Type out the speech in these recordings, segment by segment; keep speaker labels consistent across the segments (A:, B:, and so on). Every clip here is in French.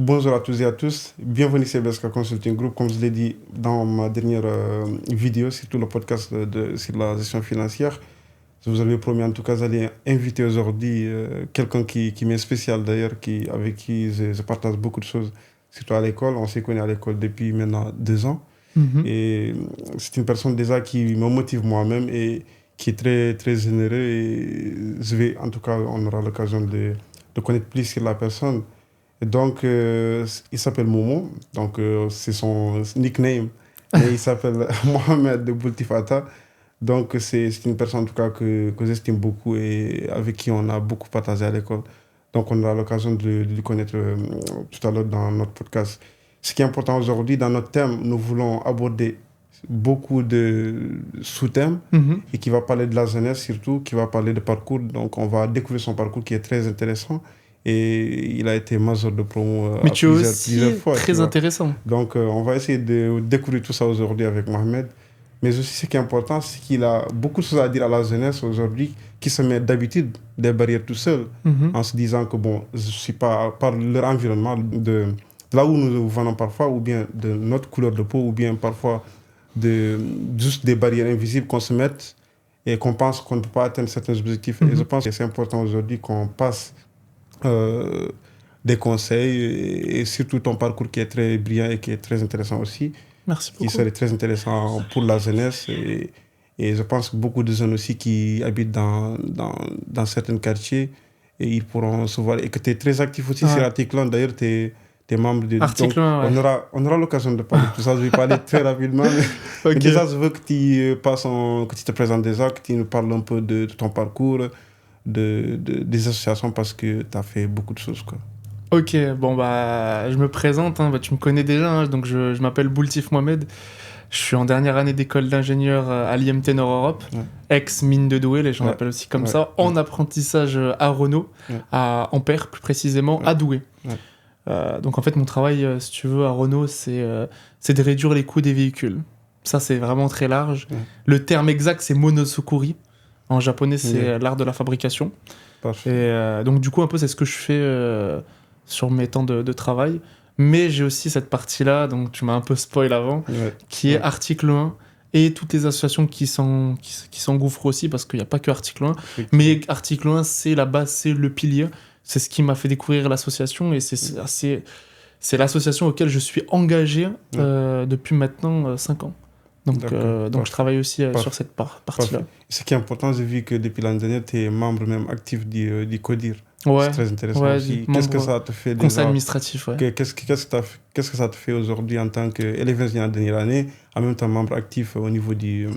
A: Bonjour à tous et à tous. Bienvenue chez BSK Consulting Group. Comme je l'ai dit dans ma dernière vidéo, surtout le podcast sur la gestion financière, je vous avais promis en tout cas d'aller inviter aujourd'hui quelqu'un qui m'est spécial d'ailleurs, avec qui je partage beaucoup de choses, surtout à l'école. On s'est connus à l'école depuis maintenant 2 ans. Et c'est une personne déjà qui me motive moi-même et qui est très, très généreux. Et je vais, en tout cas, on aura l'occasion de connaître plus sur la personne. Et donc, il s'appelle Momo, donc c'est son nickname, mais il s'appelle Mohamed Boutifata. Donc, c'est une personne en tout cas que j'estime beaucoup et avec qui on a beaucoup partagé à l'école. Donc, on aura l'occasion de le connaître tout à l'heure dans notre podcast. Ce qui est important aujourd'hui, dans notre thème, nous voulons aborder beaucoup de sous-thèmes et qui va parler de la jeunesse surtout, qui va parler de parcours. Donc, on va découvrir son parcours qui est très intéressant. Et il a été major de promo
B: mais tu
A: plusieurs fois.
B: Très intéressant.
A: Donc, on va essayer de découvrir tout ça aujourd'hui avec Mohamed. Mais aussi, ce qui est important, c'est qu'il a beaucoup de choses à dire à la jeunesse aujourd'hui qui se met d'habitude des barrières tout seul, en se disant que, bon, je ne suis pas par leur environnement, de là où nous venons parfois, ou bien de notre couleur de peau, ou bien parfois juste des barrières invisibles qu'on se mette et qu'on pense qu'on ne peut pas atteindre certains objectifs. Et je pense que c'est important aujourd'hui qu'on passe des conseils et surtout ton parcours qui est très brillant et qui est très intéressant aussi.
B: Merci beaucoup.
A: Qui serait très intéressant pour la jeunesse et je pense que beaucoup de jeunes aussi qui habitent dans certains quartiers et ils pourront se voir et que tu es très actif aussi sur Article 1. D'ailleurs, tu es membre de
B: Article 1, ouais.
A: on aura l'occasion de parler de tout ça. Je vais parler très rapidement. Mais déjà, je veux que tu te présentes déjà, que tu nous parles un peu de ton parcours, des associations parce que tu as fait beaucoup de choses, quoi.
B: Ok, bon bah je me présente, tu me connais déjà, donc je m'appelle Boultif Mohamed. Je suis en dernière année d'école d'ingénieur à l'IMT Nord-Europe, ex-mine de Douai, les gens l'appellent aussi comme ça, en apprentissage à Renault, à Ampère plus précisément, à Douai. Donc en fait mon travail, si tu veux, à Renault, c'est de réduire les coûts des véhicules. Ça c'est vraiment très large. Le terme exact c'est monosukuri. En japonais c'est l'art de la fabrication. Et donc du coup un peu c'est ce que je fais sur mes temps de travail. Mais j'ai aussi cette partie-là, donc tu m'as un peu spoil avant, qui est Article 1 et toutes les associations qui s'engouffrent aussi, parce qu'il n'y a pas que Article 1. Mais Article 1, c'est la base, c'est le pilier. C'est ce qui m'a fait découvrir l'association et c'est l'association auquel je suis engagé depuis maintenant 5 ans. Donc je travaille aussi sur cette partie-là.
A: Ce qui est important, j'ai vu que depuis l'année dernière, tu es membre même actif du CODIR.
B: Ouais,
A: c'est très intéressant aussi. Qu'est-ce que ça te fait
B: conseil administratif,
A: qu'est-ce que ça te fait aujourd'hui en tant qu'élève ingénieur de dernière année, en même temps membre actif au niveau du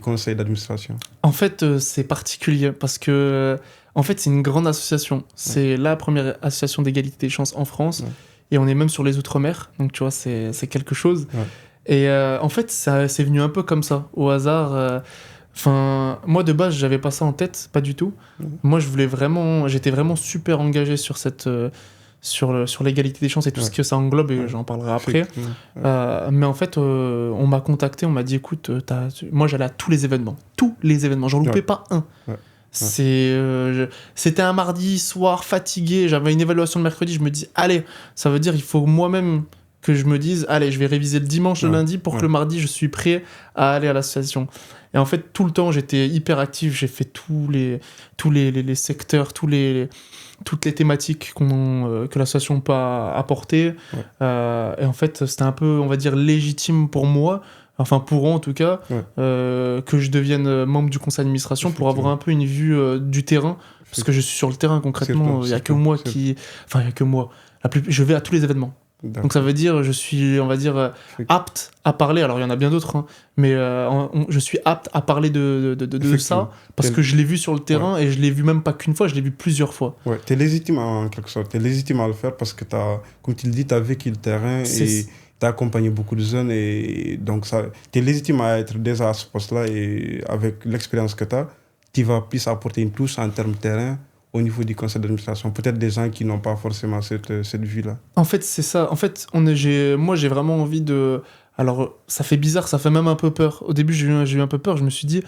A: conseil d'administration?
B: En fait, c'est particulier parce que en fait, c'est une grande association. C'est la première association d'égalité des chances en France et on est même sur les Outre-mer. Donc tu vois, c'est quelque chose. Et en fait, c'est venu un peu comme ça, au hasard. Moi de base j'avais pas ça en tête, pas du tout. Moi j'étais vraiment super engagé sur sur l'égalité des chances et tout ce que ça englobe et j'en parlerai après. Mais en fait on m'a contacté, on m'a dit écoute, moi j'allais à tous les événements, j'en loupais pas un. C'était un mardi soir fatigué, j'avais une évaluation le mercredi, je me dis allez, ça veut dire il faut moi-même que je me dise allez, je vais réviser le dimanche, le lundi pour que le mardi je suis prêt à aller à l'association. Et en fait, tout le temps, j'étais hyper actif. J'ai fait tous les secteurs, toutes les thématiques que l'association peut apporter. Et en fait, c'était un peu, on va dire, légitime pour moi, enfin pour eux en tout cas, que je devienne membre du conseil d'administration pour avoir un peu une vue du terrain. Parce que je suis sur le terrain concrètement. Il n'y a que moi qui... Enfin, il n'y a que moi. Je vais à tous les événements. D'accord. Donc ça veut dire je suis, on va dire, apte à parler. Alors il y en a bien d'autres, mais je suis apte à parler de ça parce que je l'ai vu sur le terrain et je l'ai vu même pas qu'une fois, je l'ai vu plusieurs fois.
A: Ouais, t'es légitime en quelque sorte, t'es légitime à le faire parce que comme tu le dis, t'as vécu le terrain et t'as accompagné beaucoup de jeunes et donc t'es légitime à être déjà à ce poste-là et avec l'expérience que tu vas plus apporter une touche en termes de terrain. Au niveau du conseil d'administration, peut-être des gens qui n'ont pas forcément cette vue-là.
B: En fait, c'est ça. En fait, moi, j'ai vraiment envie de... Alors, ça fait bizarre, ça fait même un peu peur. Au début, j'ai eu un peu peur. Je me suis dit,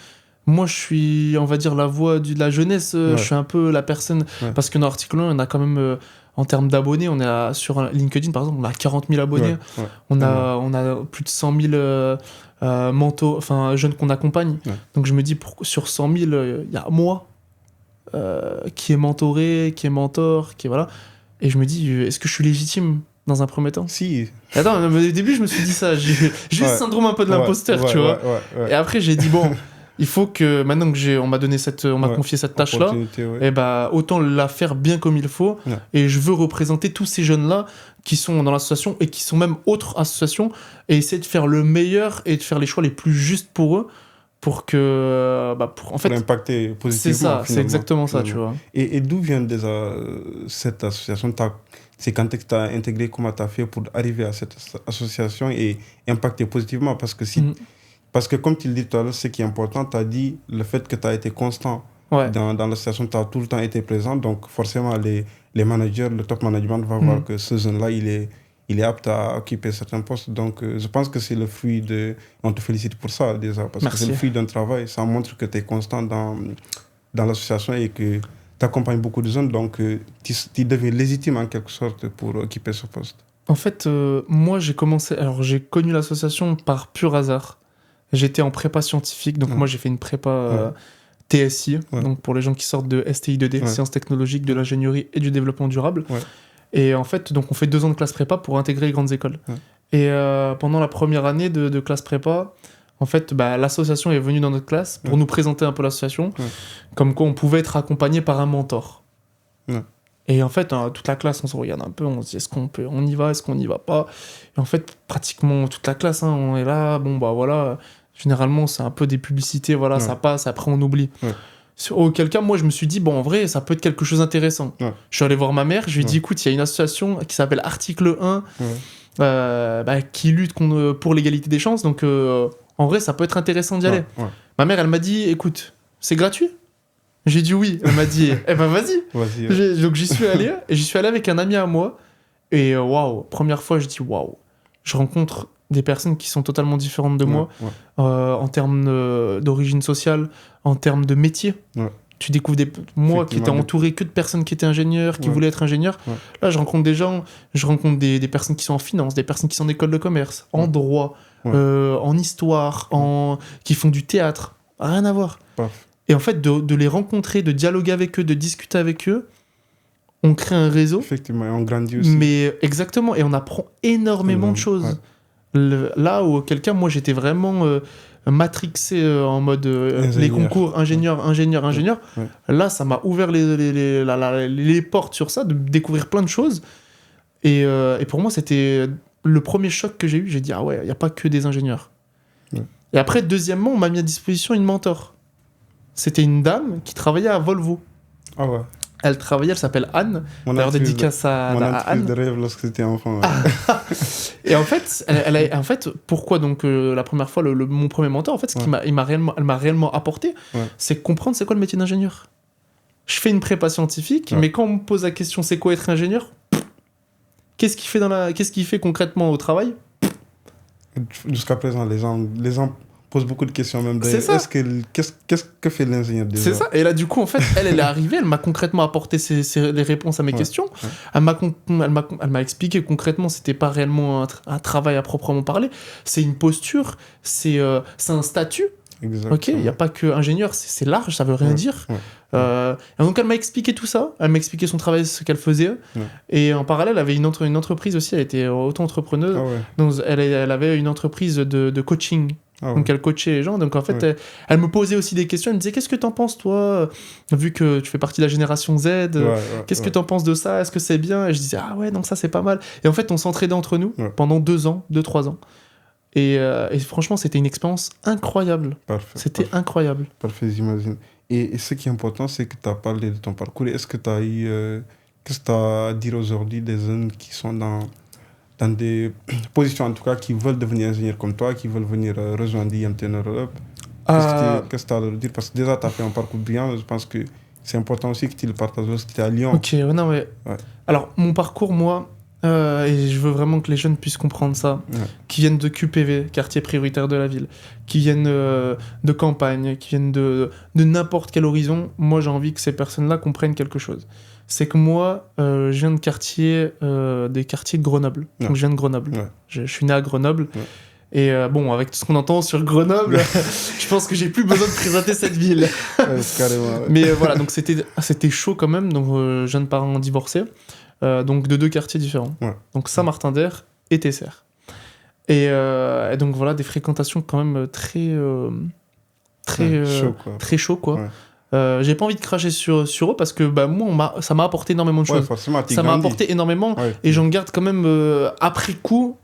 B: moi, je suis, on va dire, la voix de la jeunesse. Je suis un peu la personne... Parce que dans l'article 1, on a quand même... en termes d'abonnés, sur LinkedIn, par exemple, on a 40 000 abonnés. On a plus de 100 000 jeunes qu'on accompagne. Donc je me dis, sur 100 000, il y a moi qui est mentoré, qui est mentor, qui est voilà. Et je me dis, est-ce que je suis légitime dans un premier temps ?
A: Si.
B: Attends, au début, je me suis dit ça. J'ai eu ce syndrome un peu de l'imposteur, tu vois. Et après, j'ai dit, bon, il faut que, maintenant que on m'a confié cette tâche-là, et autant la faire bien comme il faut. Et je veux représenter tous ces jeunes-là qui sont dans l'association et qui sont même autres associations et essayer de faire le meilleur et de faire les choix les plus justes pour eux. Pour que en fait,
A: pour impacter positivement.
B: C'est ça, c'est exactement ça, tu vois.
A: Et d'où vient déjà cette association? C'est quand tu as intégré, comment tu as fait pour arriver à cette association et impacter positivement? Parce que comme tu le dis tout à l'heure, ce qui est important, tu as dit le fait que tu as été constant dans l'association, tu as tout le temps été présent, donc forcément les managers, le top management va voir que ce jeune-là, il est apte à occuper certains postes. Donc, je pense que c'est le fruit de... On te félicite pour ça, déjà. Parce que c'est le fruit d'un travail. Ça montre que tu es constant dans l'association et que tu accompagnes beaucoup de jeunes. Donc, tu deviens légitime, en quelque sorte, pour occuper ce poste.
B: En fait, moi, j'ai connu l'association par pur hasard. J'étais en prépa scientifique. Donc, moi, j'ai fait une prépa TSI. Donc, pour les gens qui sortent de STI2D, Sciences technologiques, de l'ingénierie et du développement durable. Et en fait, donc on fait 2 ans de classe prépa pour intégrer les grandes écoles. Et pendant la première année de classe prépa, en fait, l'association est venue dans notre classe pour nous présenter un peu l'association, comme quoi on pouvait être accompagné par un mentor. Et en fait, toute la classe, on se regarde un peu, on se dit, on y va, est-ce qu'on n'y va pas ? Et en fait, pratiquement toute la classe, on est là, voilà, généralement c'est un peu des publicités, voilà, ça passe, après on oublie. Auquel cas, moi, je me suis dit, en vrai, ça peut être quelque chose d'intéressant. Je suis allé voir ma mère, je lui ai dit, écoute, il y a une association qui s'appelle Article 1, qui lutte pour l'égalité des chances, donc en vrai, ça peut être intéressant d'y aller. Ma mère, elle m'a dit, écoute, c'est gratuit ? J'ai dit oui. Elle m'a dit, vas-y. Donc j'y suis allé, et j'y suis allé avec un ami à moi, et waouh, première fois, je dis waouh. Je rencontre des personnes qui sont totalement différentes de moi, en termes d'origine sociale, en termes de métier. Tu découvres moi qui étais entouré que de personnes qui étaient ingénieurs, qui voulaient être ingénieurs. Là, je rencontre des gens, des personnes qui sont en finance, des personnes qui sont en école de commerce, en droit, en histoire, qui font du théâtre. Rien à voir. Et en fait, de les rencontrer, de dialoguer avec eux, de discuter avec eux, on crée un réseau.
A: Effectivement, et on grandit aussi.
B: Mais exactement, et on apprend énormément de choses. Là où quelqu'un, moi j'étais vraiment matrixé en mode les concours ingénieur. Là, ça m'a ouvert les portes sur ça, de découvrir plein de choses. Et pour moi, c'était le premier choc que j'ai eu. J'ai dit, ah ouais, il n'y a pas que des ingénieurs. Et après, deuxièmement, on m'a mis à disposition une mentor. C'était une dame qui travaillait à Volvo.
A: Ah ouais.
B: Elle travaillait, elle s'appelle Anne. D'ailleurs, dédicace à Anne.
A: de rêve lorsque j'étais enfant.
B: Et en fait, pourquoi donc la première fois mon premier mentor, en fait, elle m'a réellement apporté, c'est comprendre c'est quoi le métier d'ingénieur. Je fais une prépa scientifique, mais quand on me pose la question c'est quoi être ingénieur, qu'est-ce qu'il fait concrètement au travail ?
A: Jusqu'à présent, les gens posent beaucoup de questions même.
B: C'est ça.
A: Qu'est-ce que fait l'ingénieur déjà ?
B: C'est ça. Et là, du coup, en fait, elle est arrivée, elle m'a concrètement apporté les réponses à mes questions. Elle m'a expliqué concrètement, c'était pas réellement un travail à proprement parler. C'est une posture, c'est un statut.
A: Exactement.
B: Ok, il n'y a pas que ingénieur, c'est large, ça veut rien dire. Et donc elle m'a expliqué tout ça, elle m'a expliqué son travail, ce qu'elle faisait. Et en parallèle, elle avait une entreprise aussi, elle était auto-entrepreneuse. Donc elle avait une entreprise de coaching. Donc elle coachait les gens, donc en fait elle me posait aussi des questions, elle me disait qu'est-ce que t'en penses toi, vu que tu fais partie de la génération Z, qu'est-ce que t'en penses de ça, est-ce que c'est bien ? Et je disais ah ouais donc ça c'est pas mal, et en fait on s'entraidait entre nous pendant 2-3 ans, et franchement c'était une expérience incroyable. C'était incroyable.
A: Parfait, j'imagine. Et ce qui est important, c'est que tu as parlé de ton parcours. Est-ce que tu as eu qu'est-ce que tu as à dire aujourd'hui des jeunes qui sont dans des positions, en tout cas, qui veulent devenir ingénieurs comme toi, qui veulent venir rejoindre IMT Europe? Qu'est-ce que tu as à leur dire? Parce que déjà, tu as fait un parcours brillant. Je pense que c'est important aussi que tu le partages lorsque tu es à Lyon.
B: Ok, non, mais... Alors, mon parcours, moi, et je veux vraiment que les jeunes puissent comprendre ça, qui viennent de QPV, quartier prioritaire de la ville, qui viennent de campagne, qui viennent de n'importe quel horizon, moi, j'ai envie que ces personnes-là comprennent quelque chose. c'est que moi, je viens de des quartiers de Grenoble. Donc je viens de Grenoble.
A: Ouais.
B: Je suis né à Grenoble.
A: Ouais.
B: Et bon, avec tout ce qu'on entend sur Grenoble, je pense que j'ai plus besoin de présenter cette ville.
A: Carrément. Ouais.
B: Mais voilà, donc c'était chaud quand même. Donc jeune parent divorcé, donc de 2 quartiers différents.
A: Ouais.
B: Donc Saint-Martin-d'Air et Tesser. Et donc voilà, des fréquentations quand même très chaud quoi.
A: Ouais.
B: J'ai pas envie de cracher sur eux parce que moi ça m'a apporté énormément de choses.
A: Forcément,
B: Ça m'a apporté énormément et j'en garde quand même après coup.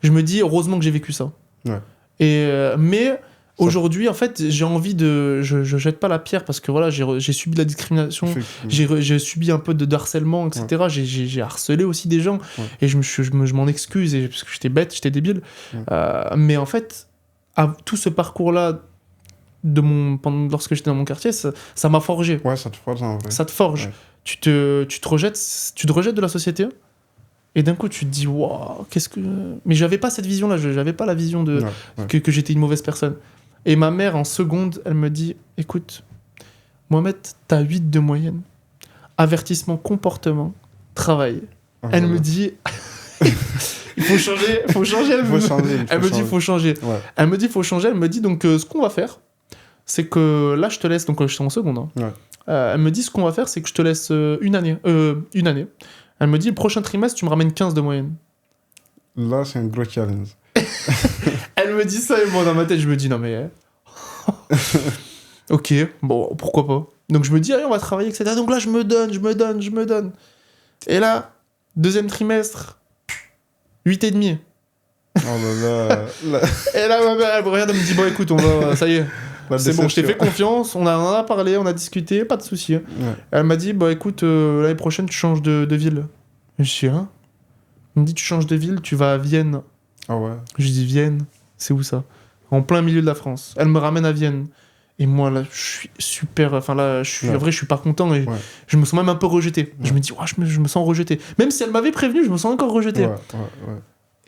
B: Je me dis heureusement que j'ai vécu ça.
A: Ouais.
B: Et mais aujourd'hui en fait j'ai envie de je jette pas la pierre parce que voilà j'ai subi de la discrimination, j'ai subi un peu de harcèlement etc. Ouais. J'ai harcelé aussi des gens et je m'en excuse parce que j'étais bête, j'étais débile. Mais en fait tout ce parcours là lorsque j'étais dans mon quartier ça m'a forgé.
A: Ouais, ça te forge en vrai.
B: Ça te forge. Ouais. Tu te rejettes de la société. Et d'un coup, tu te dis, waouh, qu'est-ce que. Mais j'avais pas cette vision-là, j'avais pas la vision que j'étais une mauvaise personne. Et ma mère, en seconde, elle me dit, écoute, Mohamed, t'as 8 de moyenne. Avertissement, comportement, travail. Elle me dit, il faut changer. Elle me dit, il faut changer. Ouais. Elle me dit, il faut changer. Elle me dit, donc, ce qu'on va faire, c'est que là, je te laisse, donc, j'étais en seconde. Hein. Ouais. Elle me dit, ce qu'on va faire, c'est que je te laisse une année. Elle me dit, le prochain trimestre, tu me ramènes 15 de moyenne.
A: Là, c'est un gros challenge.
B: Elle me dit ça, et moi, dans ma tête, je me dis, non, mais... ok, bon, pourquoi pas. Donc, je me dis, allez, on va travailler, etc. Donc là, je me donne. Et là, deuxième trimestre, 8,5.
A: Oh là là.
B: Et là, ma mère, elle me regarde, elle me dit, bon, écoute, ça y est. C'est bon, je t'ai fait confiance, on en a parlé, on a discuté, pas de souci. Ouais. Elle m'a dit, bah écoute, l'année prochaine, tu changes de ville. Et je dis, hein? Elle me dit, tu changes de ville, tu vas à Vienne.
A: Ah ouais?
B: Je dis, Vienne, c'est où ça? En plein milieu de la France. Elle me ramène à Vienne. Et moi, là, je suis super... Enfin, là, en vrai, je suis pas content. Et je me sens même un peu rejeté. Ouais. Je me dis, je me sens rejeté. Même si elle m'avait prévenu, je me sens encore rejeté.
A: Ouais.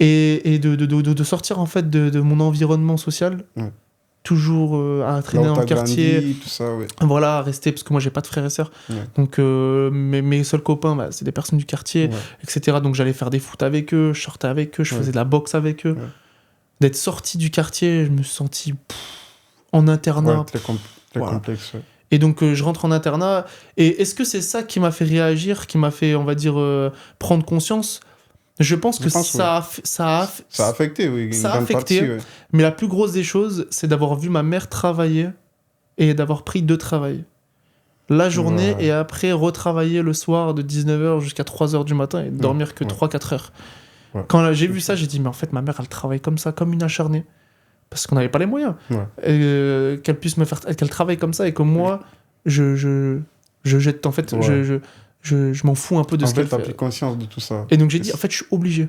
B: Et de sortir, en fait, de mon environnement social... toujours à traîner dans le quartier,
A: grandi, tout ça,
B: voilà, à rester, parce que moi j'ai pas de frères et sœurs, donc mes seuls copains, c'est des personnes du quartier, etc. Donc j'allais faire des foot avec eux, je sortais avec eux, je faisais de la boxe avec eux. D'être sorti du quartier, je me suis senti en internat.
A: Très complexe.
B: Et donc je rentre en internat, et est-ce que c'est ça qui m'a fait réagir, qui m'a fait, on va dire, prendre conscience? Je pense que ça a
A: affecté, oui.
B: Ça a affecté, mais la plus grosse des choses, c'est d'avoir vu ma mère travailler et d'avoir pris 2 travails. La journée et après retravailler le soir de 19h jusqu'à 3h du matin et dormir que 3-4 heures. Ouais. Quand j'ai vu ça, j'ai dit, mais en fait, ma mère, elle travaille comme ça, comme une acharnée. Parce qu'on n'avait pas les moyens. Qu'elle puisse qu'elle travaille comme ça et que moi, je jette, en fait, je m'en fous un peu de ce qu'elle fait.
A: En fait, t'as pris conscience de tout ça.
B: Et donc j'ai dit, en fait, je suis obligé.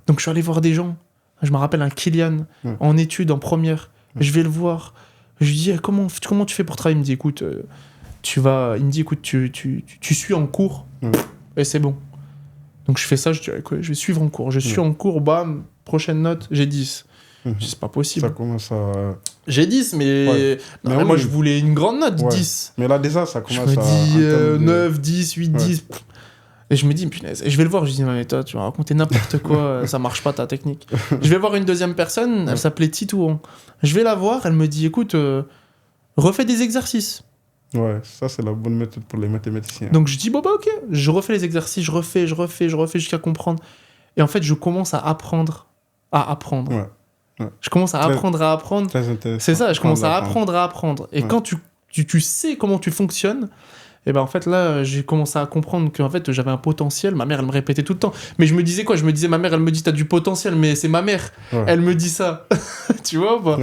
B: Donc je suis allé voir des gens. Je me rappelle un Kylian, en études, en première. Je vais le voir. Je lui dis, comment tu fais pour travailler? Il me dit, écoute, il me dit, écoute, tu suis en cours. Et c'est bon. Donc je fais ça, je dis, je vais suivre en cours. Je suis en cours, bam, prochaine note, j'ai 10. Je dis, c'est pas possible.
A: Ça commence à...
B: J'ai 10, mais... Non, moi, je voulais une grande note, 10.
A: Mais là, déjà, ça commence à...
B: Je me dis 9, 10, 8, 10. Et je me dis, punaise. Et je vais le voir, je dis, mais toi, tu vas raconter n'importe quoi, ça marche pas ta technique. Je vais voir une deuxième personne, elle s'appelait Titouan. Je vais la voir, elle me dit, écoute, refais des exercices.
A: Ouais, ça, c'est la bonne méthode pour les mathématiciens.
B: Donc je dis, bon, bah, ok. Je refais les exercices, je refais jusqu'à comprendre. Et en fait, je commence à apprendre. Je commence à apprendre.
A: Très intéressant.
B: C'est ça, je commence à apprendre. Et quand tu sais comment tu fonctionnes, et ben en fait là, j'ai commencé à comprendre qu'en fait j'avais un potentiel. Ma mère, elle me répétait tout le temps. Mais je me disais quoi? Je me disais, ma mère, elle me dit, t'as du potentiel, mais c'est ma mère. Elle me dit ça. Tu vois bah.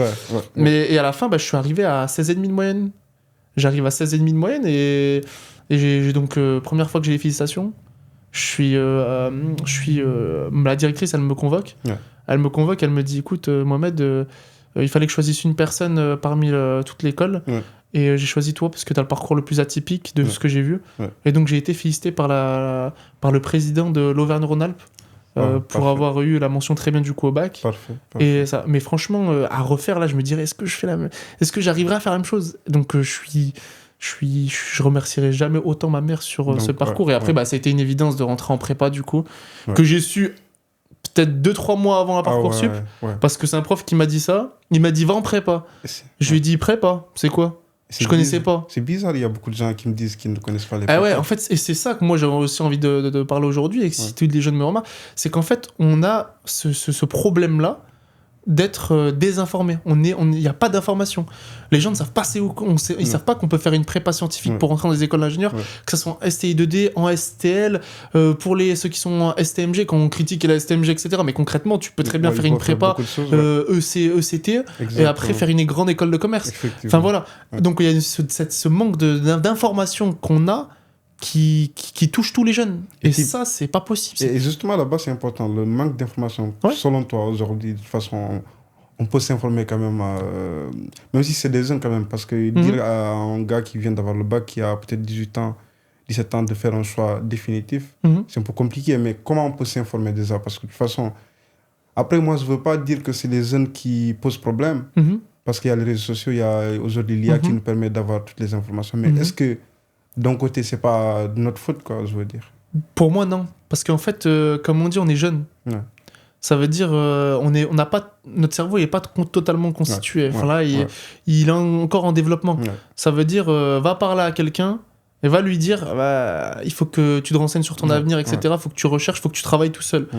B: Mais et à la fin, je suis arrivé à 16,5 de moyenne. J'arrive à 16,5 de moyenne et j'ai donc, première fois que j'ai les félicitations, la directrice, elle me convoque. Elle me convoque, elle me dit, écoute, Mohamed, il fallait que je choisisse une personne parmi toute l'école. Et j'ai choisi toi parce que tu as le parcours le plus atypique de ce que j'ai vu. Et donc j'ai été félicité par le président de l'Auvergne-Rhône-Alpes pour avoir eu la mention très bien du coup au bac.
A: Parfait.
B: Et ça, mais franchement, à refaire, là, je me dirais, est-ce que j'arriverai à faire la même chose? Donc je je remercierai jamais autant ma mère sur
A: Donc,
B: ce parcours. Et après, ça a été une évidence de rentrer en prépa, du coup, que j'ai su peut-être 2-3 mois avant la Parcoursup, parce que c'est un prof qui m'a dit ça. Il m'a dit, va en prépa. Je lui ai dit, prépa, c'est quoi ? Je connaissais pas.
A: C'est bizarre, il y a beaucoup de gens qui me disent qu'ils ne connaissent pas les
B: prépas. Ah ouais, en fait, et c'est ça que moi j'aurais aussi envie de parler aujourd'hui, et que si tous les jeunes me remarquent, c'est qu'en fait, on a ce problème-là d'être désinformé. Il n'y a pas d'information. Les gens ne savent pas ils savent pas qu'on peut faire une prépa scientifique pour rentrer dans les écoles d'ingénieurs, que ce soit en STI 2D, en STL, pour ceux qui sont en STMG, quand on critique la STMG, etc. Mais concrètement, tu peux très bien faire une prépa ECT, et après faire une grande école de commerce. Enfin voilà. Donc il y a ce manque d'information qu'on a qui touche tous les jeunes. Et ça, c'est pas possible.
A: Et justement, là-bas, c'est important. Le manque d'information, selon toi, aujourd'hui, de toute façon, on peut s'informer quand même, même si c'est des jeunes quand même, parce que dire à un gars qui vient d'avoir le bac, qui a peut-être 18 ans, 17 ans, de faire un choix définitif, c'est un peu compliqué. Mais comment on peut s'informer déjà ? Parce que de toute façon, après, moi, je veux pas dire que c'est les jeunes qui posent problème, parce qu'il y a les réseaux sociaux, il y a aujourd'hui l'IA qui nous permet d'avoir toutes les informations. Mais est-ce que d'un côté, c'est pas de notre faute, quoi, je veux dire.
B: Pour moi, non. Parce qu'en fait, comme on dit, on est jeune. Ça veut dire, notre cerveau n'est pas totalement constitué. Enfin, là, il est encore en développement. Ça veut dire, va parler à quelqu'un et va lui dire, il faut que tu te renseignes sur ton avenir, etc. Il faut que tu recherches, il faut que tu travailles tout seul.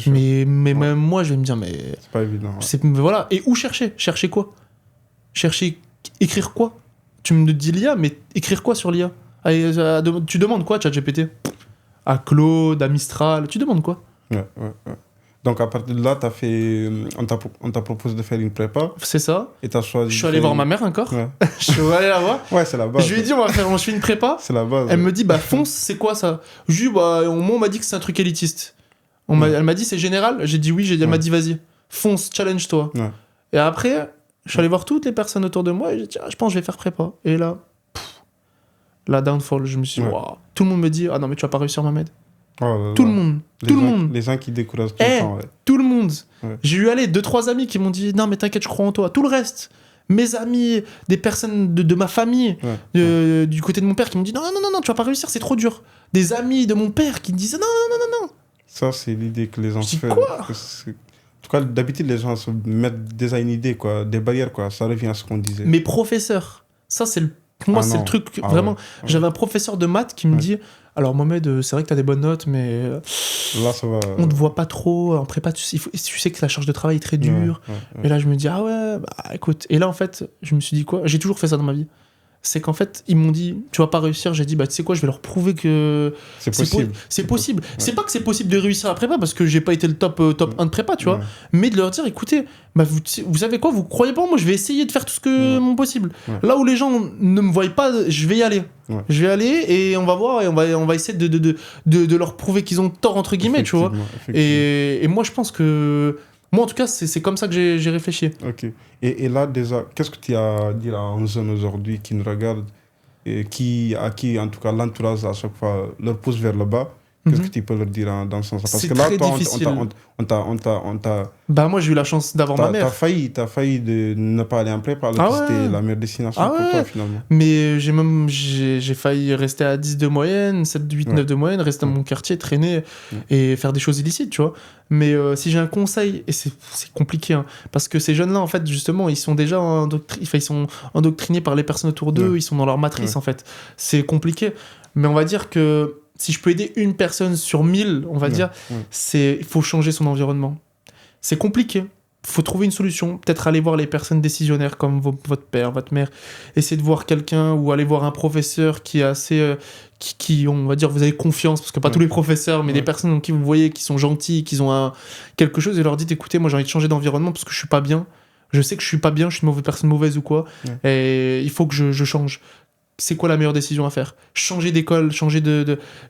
B: Mais même moi, je vais me dire, mais...
A: C'est pas évident.
B: Voilà. Et où chercher ? Chercher quoi ? Écrire quoi ? Tu me dis l'IA, mais écrire quoi sur l'IA ? Tu demandes quoi, ChatGPT ? À Claude, à Mistral, tu demandes quoi ?
A: Donc à partir de là, on t'a proposé de faire une prépa.
B: C'est ça.
A: Et t'as choisi.
B: Je suis allé voir ma mère encore. Je suis allé la voir.
A: C'est la base.
B: Je lui ai dit, je fais une prépa.
A: C'est la base.
B: Elle me dit, fonce, c'est quoi ça ? Je lui ai dit, on m'a dit que c'est un truc élitiste. Elle m'a dit, c'est général. J'ai dit oui. Elle m'a dit, vas-y, fonce, challenge-toi. Et après, je suis allé voir toutes les personnes autour de moi et j'ai dit, je pense que je vais faire prépa. Et là, la downfall, je me suis dit, waouh. Tout le monde me dit, ah non, mais tu vas pas réussir, Mohamed. Tout le monde.
A: Les gens qui découragent tout le temps.
B: Tout le monde. J'ai eu 2-3 amis qui m'ont dit, non, mais t'inquiète, je crois en toi. Tout le reste, mes amis, des personnes de ma famille, du côté de mon père qui m'ont dit, non, tu vas pas réussir, c'est trop dur. Des amis de mon père qui me disaient, non.
A: Ça, c'est l'idée que les gens se font.
B: Quoi ?
A: En tout cas, d'habitude, les gens se mettent déjà une idée, quoi, des barrières, quoi. Ça revient à ce qu'on disait.
B: Mes professeurs, ça, c'est c'est le truc, vraiment. J'avais un professeur de maths qui me dit, alors Mohamed, c'est vrai que t'as des bonnes notes, mais
A: là, ça va.
B: On te voit pas trop en prépa, tu sais que la charge de travail est très dure. Et là, je me dis, écoute. Et là, en fait, je me suis dit quoi ? J'ai toujours fait ça dans ma vie. C'est qu'en fait, ils m'ont dit, tu vas pas réussir. J'ai dit, tu sais quoi, je vais leur prouver que
A: c'est possible.
B: C'est possible. C'est pas que c'est possible de réussir à prépa, parce que j'ai pas été le top 1 de prépa, tu vois. Mais de leur dire, écoutez, vous savez quoi, vous croyez pas, moi je vais essayer de faire tout ce que mon possible. Là où les gens ne me voient pas, je vais y aller. Je vais aller et on va voir et on va essayer de leur prouver qu'ils ont tort, entre guillemets, tu vois. Et moi, je pense que... Moi, en tout cas, c'est comme ça que j'ai réfléchi.
A: Ok. Et là, déjà, qu'est-ce que tu as à dire à un jeune aujourd'hui qui nous regarde et à qui, en tout cas, l'entourage, à chaque fois, leur pousse vers le bas? Qu'est-ce que tu peux leur dire dans ce sens-là? Parce que là, toi, on t'a...
B: moi, j'ai eu la chance d'avoir ma mère.
A: T'as failli de ne pas aller en prépa, alors que c'était la meilleure destination pour toi, finalement.
B: Mais j'ai failli rester à 10 de moyenne, 7, 8, 9 de moyenne, rester dans mon quartier, traîner et faire des choses illicites, tu vois. Mais si j'ai un conseil, et c'est compliqué, hein, parce que ces jeunes-là, en fait, justement, ils sont déjà ils sont endoctrinés par les personnes autour d'eux, ils sont dans leur matrice, en fait. C'est compliqué. Mais on va dire que si je peux aider une personne sur 1000, on va dire, il faut changer son environnement. C'est compliqué. Il faut trouver une solution. Peut-être aller voir les personnes décisionnaires comme votre père, votre mère. Essayer de voir quelqu'un ou aller voir un professeur qui est assez... qui on va dire, vous avez confiance, parce que pas tous les professeurs, mais des personnes en qui vous voyez qui sont gentils, qui ont quelque chose, et leur dites, écoutez, moi j'ai envie de changer d'environnement parce que je suis pas bien. Je sais que je suis pas bien, je suis une personne mauvaise ou quoi. Et il faut que je change. C'est quoi la meilleure décision à faire ? Changer d'école,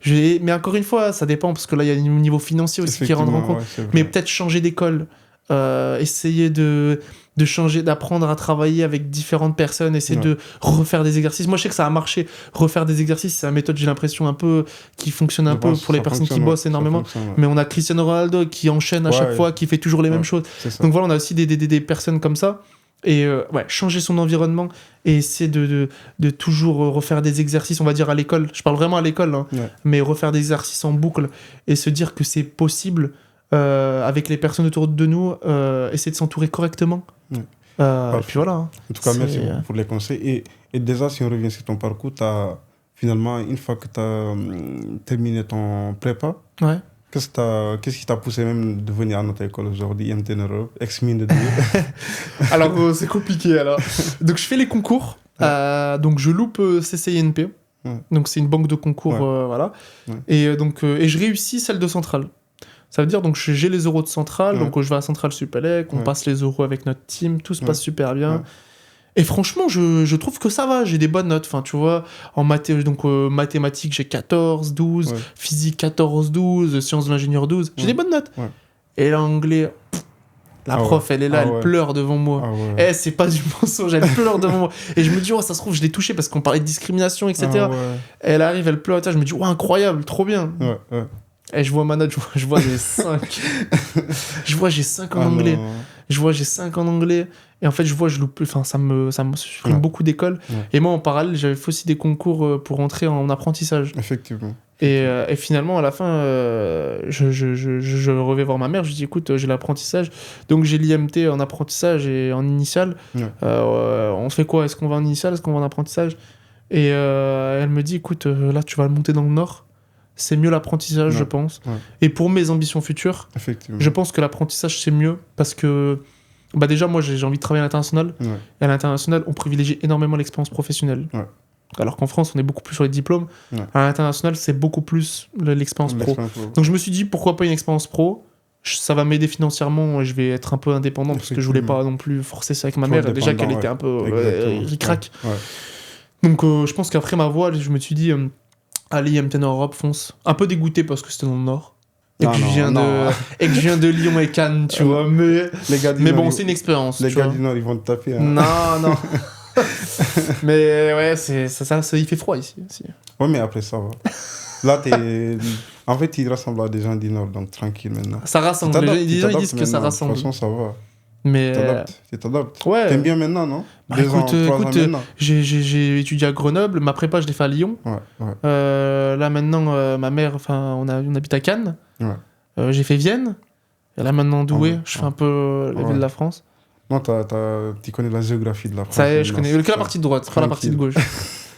B: mais encore une fois, ça dépend, parce que là, il y a un niveau financier aussi qui rentre en compte. Mais peut-être changer d'école, essayer de changer, d'apprendre à travailler avec différentes personnes, essayer de refaire des exercices. Moi, je sais que ça a marché. Refaire des exercices, c'est une méthode, j'ai l'impression, un peu qui fonctionne un peu pour les personnes qui bossent énormément. Mais on a Cristiano Ronaldo qui enchaîne à chaque fois, qui fait toujours les mêmes choses. Donc voilà, on a aussi des personnes comme ça. Et changer son environnement et essayer de toujours refaire des exercices, on va dire à l'école. Je parle vraiment à l'école, hein, mais refaire des exercices en boucle et se dire que c'est possible avec les personnes autour de nous, essayer de s'entourer correctement. Et puis voilà. Hein.
A: En tout cas, merci beaucoup pour les conseils. Et déjà, si on revient sur ton parcours, finalement, une fois que tu as terminé ton prépa, qu'est-ce qui t'a poussé même de venir à notre école aujourd'hui, IMT Europe, ex-mine de Douai?
B: Alors, c'est compliqué. Alors. Donc, je fais les concours. Donc, je loupe CCINP. Donc, c'est une banque de concours. Voilà. Et je réussis celle de Centrale. Ça veut dire, donc, j'ai les euros de Centrale. Donc, je vais à Centrale Supélec. On passe les euros avec notre team. Tout se passe super bien. Et franchement, je trouve que ça va, j'ai des bonnes notes. Enfin, tu vois, en mathématiques, j'ai 14, 12, physique 14, 12, sciences de l'ingénieur 12. J'ai des bonnes notes. Et l'anglais, la prof, elle est là, elle pleure devant moi. C'est pas du mensonge, elle pleure devant moi. Et je me dis, ça se trouve, je l'ai touchée parce qu'on parlait de discrimination, etc. Elle arrive, elle pleure, je me dis, incroyable, trop bien. Et je vois ma note, je vois j'ai 5. j'ai 5 en anglais. J'ai 5 en anglais. Et en fait, je loupe. Enfin, ça me supprime beaucoup d'écoles. Et moi, en parallèle, j'avais fait aussi des concours pour entrer en apprentissage.
A: Effectivement.
B: Et finalement, à la fin, je revais voir ma mère. Je dis, écoute, j'ai l'apprentissage. Donc, j'ai l'IMT en apprentissage et en initial. On fait quoi? Est-ce qu'on va en initial? Est-ce qu'on va en apprentissage? Et elle me dit, écoute, là, tu vas monter dans le Nord. C'est mieux l'apprentissage, je pense. Et pour mes ambitions futures, je pense que l'apprentissage, c'est mieux parce que déjà, moi, j'ai envie de travailler à l'international. Et à l'international, on privilégie énormément l'expérience professionnelle. Alors qu'en France, on est beaucoup plus sur les diplômes. À l'international, c'est beaucoup plus l'expérience pro. Donc, je me suis dit, pourquoi pas une expérience pro? Ça va m'aider financièrement et je vais être un peu indépendant parce que je voulais pas non plus forcer ça avec ma mère. Déjà qu'elle était un peu ric-rac. Donc, je pense qu'après ma voix, je me suis dit... Allez, IMT Europe, fonce. Un peu dégoûté parce que c'était dans le Nord. Et que je viens de Lyon et Cannes, tu vois. Mais c'est une expérience.
A: Les gars du Nord, ils vont te taper. Hein.
B: Non. Mais ouais, il fait froid ici.
A: Ouais, mais après, ça va. Là, en fait, il ressemble à des gens du Nord, donc tranquille maintenant.
B: Ça rassemble. Les gens ils disent que ça rassemble.
A: De toute façon, ça va.
B: Mais
A: tu t'adaptes.
B: Ouais.
A: T'aimes bien maintenant, non?
B: Écoute, j'ai étudié à Grenoble, ma prépa je l'ai fait à Lyon. Là maintenant, ma mère, on habite à Cannes. J'ai fait Vienne. Et là maintenant Douai, je fais un peu la ville de la France.
A: Non, tu connais la géographie de la France.
B: Ça y est, je connais que la partie de droite, pas la partie de gauche.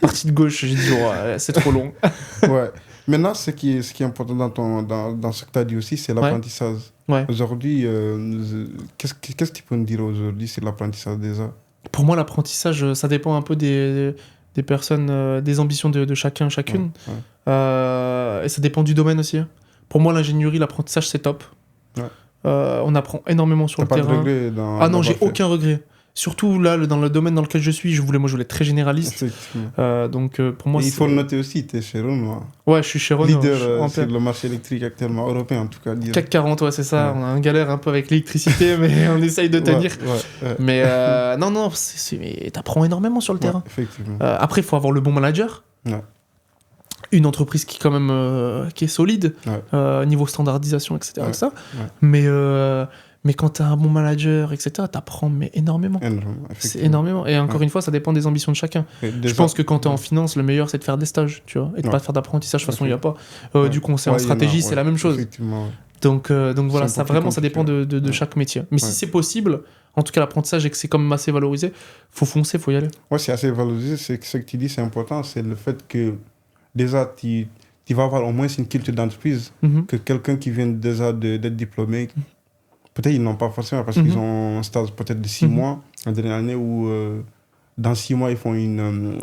B: Partie de gauche, j'ai dit c'est trop long.
A: Ouais. Maintenant, ce qui est important dans ce que tu as dit aussi, c'est l'apprentissage. Aujourd'hui, qu'est-ce que tu peux nous dire aujourd'hui sur l'apprentissage déjà?
B: Pour moi, l'apprentissage, ça dépend un peu des personnes, des ambitions de chacune. Et ça dépend du domaine aussi. Pour moi, l'ingénierie, l'apprentissage, c'est top. On apprend énormément sur le terrain.
A: T'as pas de regret
B: Ah non, j'ai aucun regret. Surtout là, dans le domaine dans lequel je suis, je voulais être très généraliste. Donc pour moi,
A: il faut le noter aussi, tu es chez Renault.
B: Ouais, je suis chez Renault.
A: Leader sur le marché électrique actuellement, européen en tout cas.
B: CAC 40, ouais, c'est ça. On a un galère un peu avec l'électricité, mais on essaye de tenir. Mais non, t'apprends énormément sur le terrain.
A: Effectivement.
B: Après, il faut avoir le bon manager. Une entreprise qui, quand même, qui est solide, niveau standardisation, etc. Mais quand tu as un bon manager, etc., tu apprends énormément. C'est énormément. Et encore une fois, ça dépend des ambitions de chacun. Je pense que quand tu es en finance, le meilleur, c'est de faire des stages, tu vois, et de pas faire d'apprentissage. De toute façon, il n'y a pas. Du conseil en stratégie, c'est la même chose. Donc voilà, ça dépend de chaque métier. Mais si c'est possible, en tout cas l'apprentissage, et que c'est quand même assez valorisé, faut foncer, faut y aller.
A: Ouais, c'est assez valorisé. Ce que tu dis, c'est important. C'est le fait que déjà, tu vas avoir au moins une culture d'entreprise, que quelqu'un qui vient déjà d'être diplômé... Peut-être ils n'ont pas forcément parce qu'ils ont un stage peut-être de 6 mois en dernière année où dans 6 mois ils font une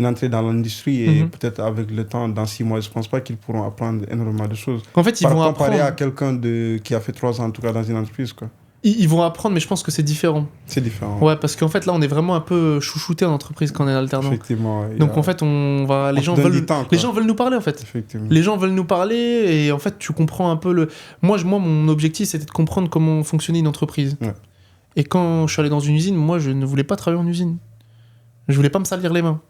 A: entrée dans l'industrie et peut-être avec le temps, dans 6 mois, je ne pense pas qu'ils pourront apprendre énormément de choses.
B: En fait, ils vont
A: comparé
B: apprendre...
A: à quelqu'un qui a fait 3 ans en tout cas dans une entreprise, quoi.
B: Ils vont apprendre, mais je pense que c'est différent.
A: C'est différent.
B: Ouais, parce qu'en fait, là, on est vraiment un peu chouchouté en entreprise quand on est alternant.
A: Effectivement.
B: Donc, en fait, les gens veulent nous parler, en fait.
A: Effectivement.
B: Les gens veulent nous parler et en fait, tu comprends un peu Moi, mon objectif, c'était de comprendre comment fonctionnait une entreprise. Et quand je suis allé dans une usine, moi, je ne voulais pas travailler en usine. Je voulais pas me salir les mains.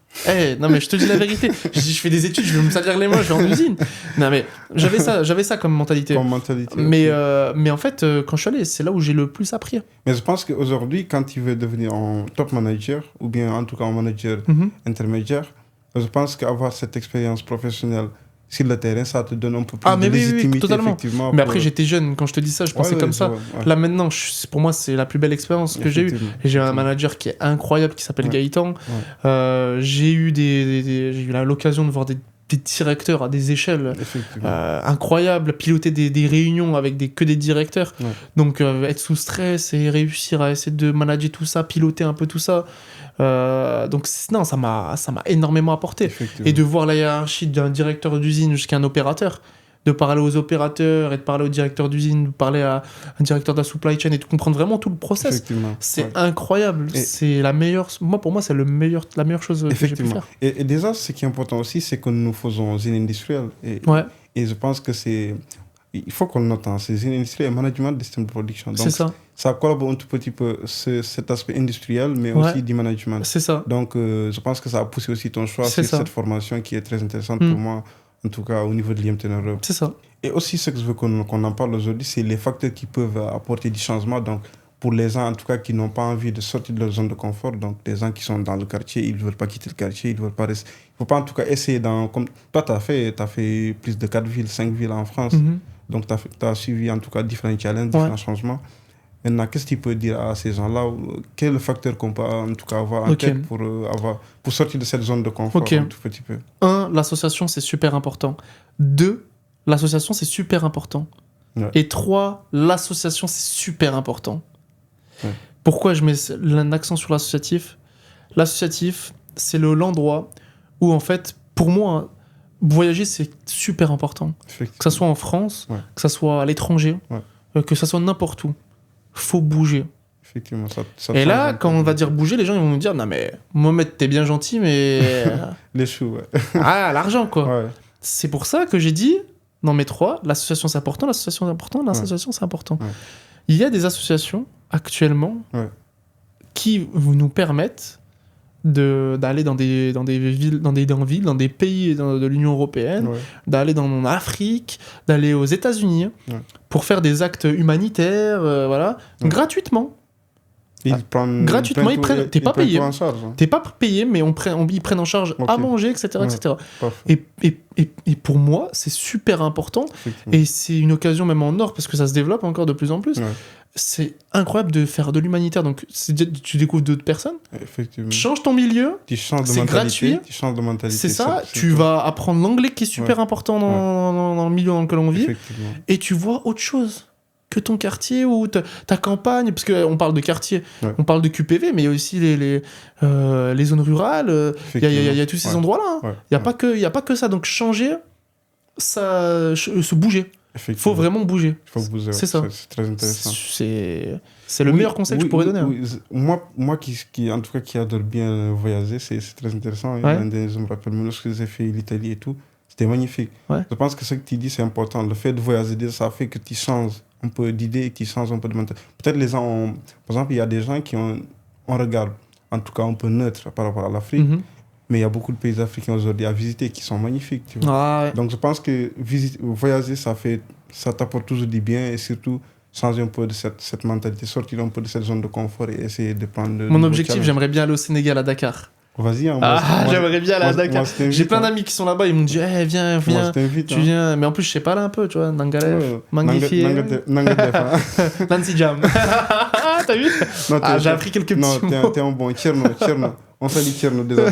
B: Non mais je te dis la vérité. Je fais des études, je vais me salir les mains, je vais en usine. Non mais j'avais ça comme mentalité. Mais en fait, quand je suis allé, c'est là où j'ai le plus appris.
A: Mais je pense qu'aujourd'hui, quand tu veux devenir un top manager, ou bien en tout cas un manager intermédiaire, je pense qu'avoir cette expérience professionnelle sur le terrain, ça te donne un peu plus de légitimité.
B: Oui, totalement. Mais après, j'étais jeune. Quand je te dis ça, je pensais comme ça. Là, maintenant, pour moi, c'est la plus belle expérience que j'ai eue. Et j'ai un manager qui est incroyable, qui s'appelle Gaëtan. J'ai eu l'occasion de voir des directeurs à des échelles incroyables, piloter des réunions avec que des directeurs. Donc, être sous stress et réussir à essayer de manager tout ça, piloter un peu tout ça. Donc non, ça m'a énormément apporté. Et de voir la hiérarchie d'un directeur d'usine jusqu'à un opérateur, de parler aux opérateurs et de parler au directeur d'usine, de parler à un directeur de la supply chain et de comprendre vraiment tout le process, c'est incroyable. C'est pour moi c'est la meilleure chose que j'ai pu faire.
A: Et déjà, ce qui est important aussi, c'est que nous faisons une industrielle et je pense que il faut qu'on note ces usines industrielles et management des systèmes de production. Donc, ça collabore un tout petit peu cet aspect industriel, mais aussi du management.
B: C'est ça.
A: Donc, je pense que ça a poussé aussi ton choix sur cette formation qui est très intéressante pour moi, en tout cas au niveau de l'IMT Europe.
B: C'est ça.
A: Et aussi, ce que je veux qu'on en parle aujourd'hui, c'est les facteurs qui peuvent apporter du changement. Donc, pour les gens, en tout cas, qui n'ont pas envie de sortir de leur zone de confort, donc les gens qui sont dans le quartier, ils ne veulent pas quitter le quartier, ils ne veulent pas rester. Il ne faut pas, en tout cas, essayer comme toi, tu as fait plus de 4 villes, 5 villes en France. Donc, tu as suivi en tout cas différents challenges, différents changements. Maintenant, qu'est-ce que tu peux dire à ces gens-là? Quel est le facteur qu'on peut en tout cas avoir en tête pour sortir de cette zone de confort un tout petit peu?
B: 1, l'association, c'est super important. 2, l'association, c'est super important. Et 3, l'association, c'est super important. Pourquoi je mets un accent sur l'associatif? L'associatif, c'est l'endroit où, en fait, pour moi, voyager, c'est super important. Que ça soit en France, que ça soit à l'étranger, que ça soit n'importe où. Faut bouger.
A: Effectivement,
B: et là, quand on va dire bouger, les gens ils vont nous dire non mais Mohamed, t'es bien gentil, mais
A: les choux,
B: l'argent quoi. C'est pour ça que j'ai dit non mais 3, l'association c'est important, l'association c'est important, l'association c'est important. Il y a des associations actuellement qui nous permettent d'aller dans des villes, dans des pays de l'Union européenne, d'aller dans l'Afrique, d'aller aux États-Unis pour faire des actes humanitaires, gratuitement. Gratuitement, t'es pas payé. T'es pas payé, mais ils prennent en charge à manger, etc. etc. Et pour moi, c'est super important. Et c'est une occasion, même en or, parce que ça se développe encore de plus en plus. C'est incroyable de faire de l'humanitaire. Donc, tu découvres d'autres personnes.
A: Effectivement.
B: Change ton milieu. C'est gratuit.
A: Tu changes de mentalité.
B: C'est ça. Tu vas apprendre l'anglais qui est super important dans le milieu dans lequel on vit. Et tu vois autre chose que ton quartier ou ta campagne. Parce qu'on parle de quartier. On parle de QPV, mais il y a aussi les zones rurales. Il y a tous ces endroits-là. Il n'y a pas que ça. Donc, changer, se bouger. Il faut vraiment bouger. C'est ça.
A: C'est très intéressant.
B: C'est le meilleur conseil que je pourrais donner.
A: Moi qui en tout cas qui adore bien voyager, c'est très intéressant. Je me rappelle même lorsque j'ai fait l'Italie et tout, c'était magnifique. Je pense que ce que tu dis c'est important. Le fait de voyager, ça fait que tu changes un peu d'idées et tu changes un peu de mentalité. Peut-être les gens par exemple, il y a des gens qui ont un regard en tout cas un peu neutre par rapport à l'Afrique. Mais il y a beaucoup de pays africains aujourd'hui à visiter qui sont magnifiques. Tu vois. Donc je pense que voyager, ça t'apporte toujours du bien et surtout changer un peu de cette mentalité, sortir un peu de cette zone de confort et essayer de prendre...
B: Mon objectif, j'aimerais bien aller au Sénégal, à Dakar.
A: Vas-y.
B: J'aimerais bien aller à Dakar. J'ai plein d'amis qui sont là-bas, ils m'ont dit viens, tu viens. Mais en plus, je sais pas là un peu, tu vois, Nangalef, Mangifié. Nancy Jam. T'as vu? J'ai appris quelques petits mots.
A: Non, t'es un bon. Tcherno. On salue Tcherno déjà.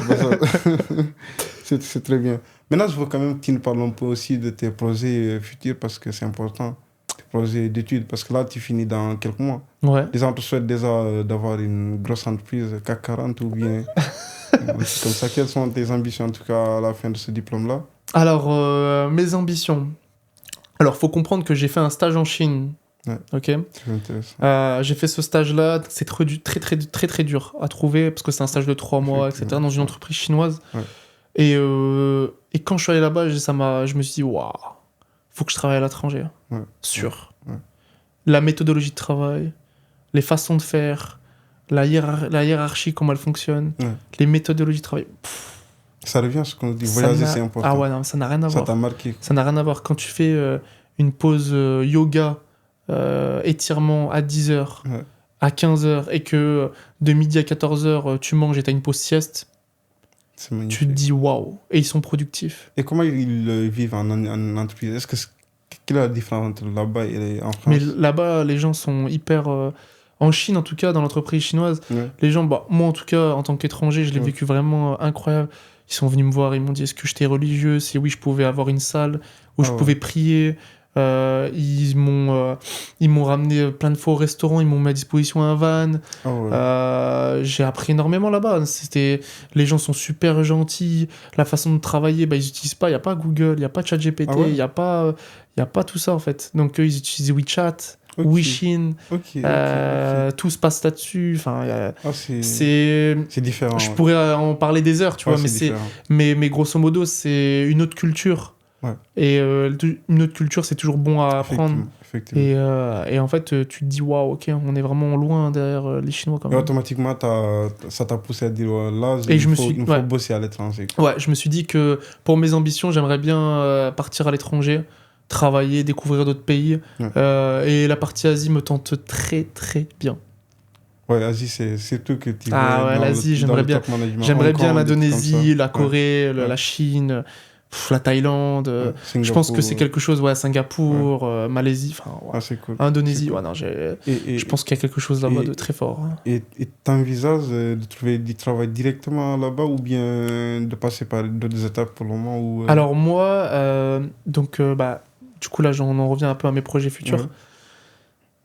A: C'est très bien. Maintenant, je veux quand même que tu nous parles un peu aussi de tes projets futurs parce que c'est important. Tes projets d'études, parce que là, tu finis dans quelques mois. Les gens te souhaitent déjà d'avoir une grosse entreprise, CAC 40 ou bien... comme ça, quelles sont tes ambitions en tout cas à la fin de ce diplôme-là?
B: Alors, mes ambitions. Alors, faut comprendre que j'ai fait un stage en Chine. Ok.
A: C'est intéressant.
B: J'ai fait ce stage-là, c'est très dur à trouver parce que c'est un stage de 3 mois, etc. dans une entreprise chinoise. Et quand je suis allé là-bas, je me suis dit waouh, faut que je travaille à l'étranger, sûr. La méthodologie de travail, les façons de faire, la hiérarchie, comment elle fonctionne, les méthodologies de travail.
A: Ça revient à ce qu'on dit, voyager c'est important.
B: Ah ouais, non, ça n'a rien à voir.
A: Ça t'a marqué.
B: Ça n'a rien à voir. Quand tu fais une pause yoga, étirement à 10h, à 15h, et que de midi à 14h, tu manges et tu as une pause sieste, tu te dis waouh. Et ils sont productifs.
A: Et comment ils vivent en entreprise? Quelle est la différence entre là-bas et en France?
B: Mais là-bas, les gens sont hyper... en Chine, en tout cas, dans l'entreprise chinoise, les gens, moi en tout cas, en tant qu'étranger, je l'ai vécu vraiment incroyable. Ils sont venus me voir, ils m'ont dit est-ce que j'étais religieux, si oui, je pouvais avoir une salle où je pouvais prier. Ils m'ont ramené plein de fois au restaurant, ils m'ont mis à disposition un van. J'ai appris énormément là-bas. Les gens sont super gentils. La façon de travailler, ils n'utilisent pas, il n'y a pas Google, il n'y a pas ChatGPT, il n'y a pas tout ça en fait. Donc eux, ils utilisent WeChat. Weixin, tout se passe là-dessus. Enfin, c'est
A: différent.
B: Je pourrais en parler des heures, tu vois, mais grosso modo, c'est une autre culture. Et une autre culture, c'est toujours bon à apprendre. Effectivement. Et en fait, tu te dis, waouh, ok, on est vraiment loin derrière les Chinois quand même.
A: Et automatiquement, ça t'a poussé à dire, là, il faut bosser à l'étranger.
B: Ouais, je me suis dit que pour mes ambitions, j'aimerais bien partir à l'étranger, travailler, découvrir d'autres pays. Et la partie Asie me tente très très bien.
A: Ouais, l'Asie, c'est surtout que tu
B: l'Asie, j'aimerais bien l'Indonésie, la Corée, la Chine, la Thaïlande. Je pense que c'est quelque chose, Singapour, Malaisie,
A: c'est cool.
B: Indonésie. Je pense qu'il y a quelque chose là-bas de très fort.
A: Et t'envisages de trouver du travail directement là-bas ou bien de passer par d'autres étapes pour le moment
B: Alors moi, du coup là, on en revient un peu à mes projets futurs.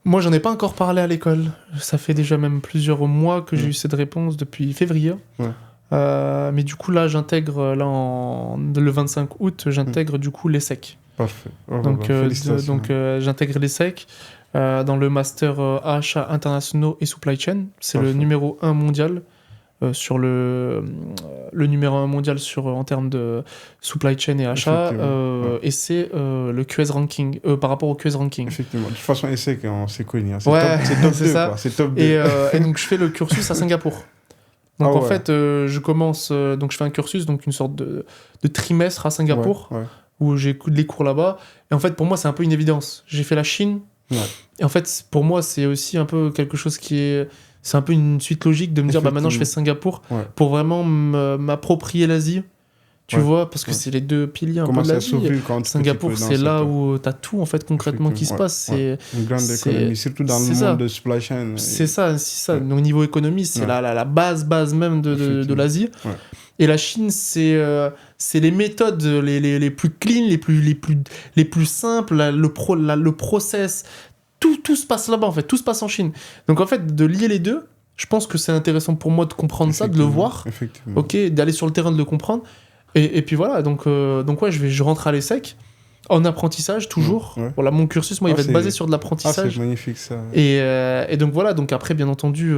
B: Moi, j'en ai pas encore parlé à l'école. Ça fait déjà même plusieurs mois que j'ai eu cette réponse depuis février. Mais du coup, là, j'intègre, le 25 août, j'intègre du coup l'ESSEC.
A: Parfait.
B: Donc, j'intègre l'ESSEC dans le master achats internationaux et supply chain. C'est le numéro 1 mondial. Sur le numéro 1 mondial en termes de supply chain et achat, et c'est le QS ranking, par rapport au QS ranking.
A: Effectivement, de toute façon, ESSEC, c'est connu.
B: C'est top 2,
A: ça. C'est top 2.
B: Et donc, je fais le cursus à Singapour. Donc, en fait, je commence... donc, je fais un cursus, donc une sorte de trimestre à Singapour, où j'ai les cours là-bas. Et en fait, pour moi, c'est un peu une évidence. J'ai fait la Chine. Et en fait, pour moi, c'est aussi un peu quelque chose qui est... C'est un peu une suite logique de me dire maintenant je fais Singapour pour vraiment m'approprier l'Asie, tu vois, parce que c'est les deux piliers un peu de l'Asie. Singapour, c'est là où tu as tout en fait concrètement qui se passe. C'est
A: une grande économie, surtout dans le monde de supply chain.
B: C'est ça. Donc niveau économie, c'est la base même de l'Asie. Et la Chine, c'est les méthodes les plus clean, les plus simples, le process. Tout se passe là-bas, en fait. Tout se passe en Chine. Donc, en fait, de lier les deux, je pense que c'est intéressant pour moi de comprendre ça, de le voir. D'aller sur le terrain, de le comprendre. Et puis voilà. Donc je rentre à l'ESSEC, en apprentissage, toujours. Voilà, mon cursus, moi, il va être basé sur de l'apprentissage.
A: C'est magnifique, ça.
B: Et donc, voilà. Donc, après, bien entendu,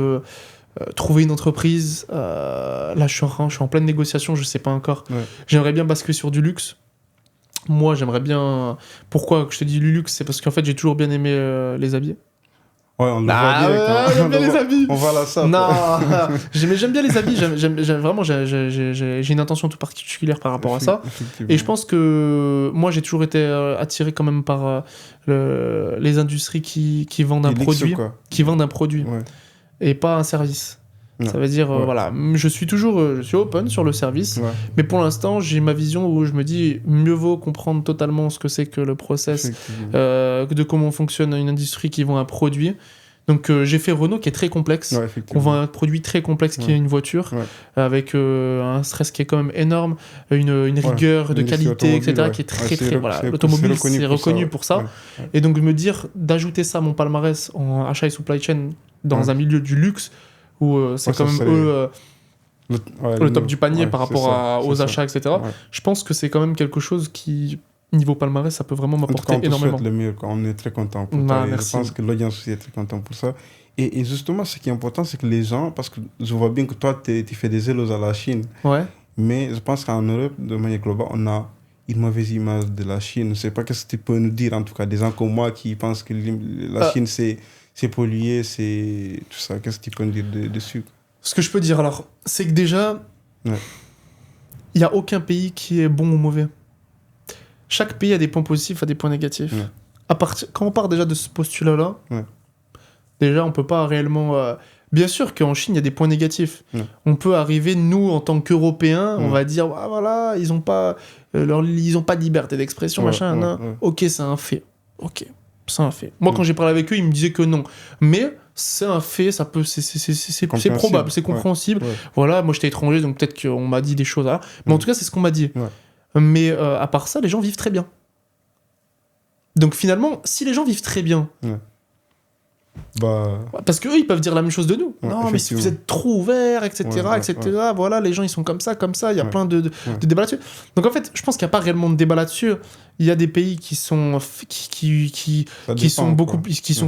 B: trouver une entreprise. Là, je suis en pleine négociation, je sais pas encore. J'aimerais bien basculer sur du luxe. Moi, j'aimerais bien... Pourquoi je te dis du luxe? C'est parce qu'en fait, j'ai toujours bien aimé les habits.
A: Ouais, on le voit direct.
B: J'aime bien les habits.
A: On va là ça.
B: Non, j'aime bien les habits. Vraiment, j'ai une intention tout particulière par rapport à ça. Et je pense que moi, j'ai toujours été attiré quand même par les industries qui vendent un produit. Qui vendent un produit. Et pas un service. Ça veut dire, voilà, je suis open sur le service, mais pour l'instant, j'ai ma vision où je me dis, mieux vaut comprendre totalement ce que c'est que le process, de comment fonctionne une industrie qui vend un produit. Donc, j'ai fait Renault qui est très complexe. On vend un produit très complexe qui est une voiture, avec un stress qui est quand même énorme, une rigueur de qualité, etc., qui est très... Voilà, l'automobile, c'est reconnu pour ça. Et donc, me dire d'ajouter ça à mon palmarès en achat et supply chain dans un milieu du luxe, où c'est quand même eux le top du panier par rapport aux achats, etc. Je pense que c'est quand même quelque chose qui, niveau palmarès, ça peut vraiment m'apporter énormément.
A: Le mieux, on est très content pour toi. Je pense que l'audience aussi est très content pour ça. Et justement, ce qui est important, c'est que les gens, parce que je vois bien que toi, tu fais des éloges à la Chine, mais je pense qu'en Europe, de manière globale, on a une mauvaise image de la Chine. Je ne sais pas ce que tu peux nous dire, en tout cas, des gens comme moi qui pensent que la Chine, c'est pollué, c'est tout ça. Qu'est-ce que tu peux me dire dessus?
B: Ce que je peux dire, alors, c'est que déjà, il n'y a aucun pays qui est bon ou mauvais. Chaque pays a des points positifs, a des points négatifs. Quand on part déjà de ce postulat-là, déjà, on peut pas réellement... Bien sûr qu'en Chine, il y a des points négatifs. On peut arriver, nous, en tant qu'Européens, on va dire, ah, voilà, ils ont pas de liberté d'expression, machin. Ok, c'est un fait. Ok, c'est un fait. Moi, quand j'ai parlé avec eux, ils me disaient que non. Mais c'est un fait, ça peut, c'est probable, c'est compréhensible. Voilà, moi, j'étais étranger, donc peut-être qu'on m'a dit des choses là. Mais en tout cas, c'est ce qu'on m'a dit. Mais à part ça, les gens vivent très bien. Donc finalement, si les gens vivent très bien... Parce qu'eux, ils peuvent dire la même chose de nous. Non, mais si vous êtes trop ouverts, etc., etc. Voilà, les gens, ils sont comme ça. Il y a plein de débats là-dessus. Donc en fait, je pense qu'il n'y a pas réellement de débat là-dessus. Il y a des pays qui sont sont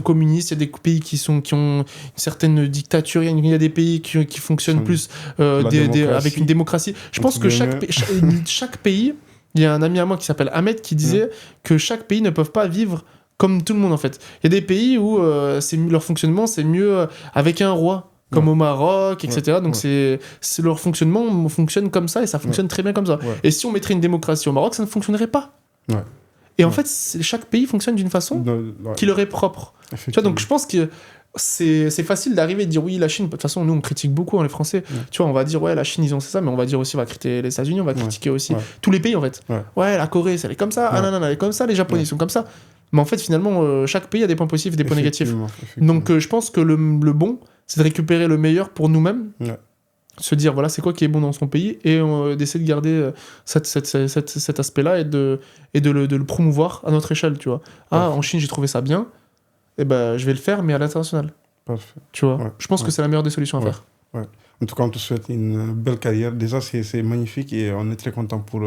B: communistes. Il y a des pays qui ont une certaine dictature. Il y a des pays qui fonctionnent plus avec une démocratie. Je pense que chaque pays... Il y a un ami à moi qui s'appelle Ahmed qui disait que chaque pays ne peut pas vivre comme tout le monde en fait. Il y a des pays où leur fonctionnement c'est mieux avec un roi, comme au Maroc, etc. Donc leur fonctionnement fonctionne comme ça et ça fonctionne très bien comme ça. Et si on mettrait une démocratie au Maroc, ça ne fonctionnerait pas. Et en fait, chaque pays fonctionne d'une façon qui leur est propre. Tu vois, donc je pense que c'est facile d'arriver et de dire oui, la Chine, de toute façon, nous on critique beaucoup les Français. Tu vois, on va dire ouais, la Chine, ils ont ça, mais on va dire aussi, on va critiquer les États-Unis, on va critiquer aussi tous les pays en fait. Ouais, la Corée, elle est comme ça, elle est comme ça, les Japonais, ils sont comme ça. Mais en fait, finalement, chaque pays a des points positifs et des points négatifs. Donc, je pense que le bon, c'est de récupérer le meilleur pour nous-mêmes, se dire, voilà, c'est quoi qui est bon dans son pays, et d'essayer de garder cet aspect-là et de le promouvoir à notre échelle, tu vois. En Chine, j'ai trouvé ça bien, et ben, je vais le faire, mais à l'international.
A: Parfait.
B: Tu vois, je pense que c'est la meilleure des solutions à faire.
A: En tout cas, on te souhaite une belle carrière. Déjà, c'est magnifique et on est très content pour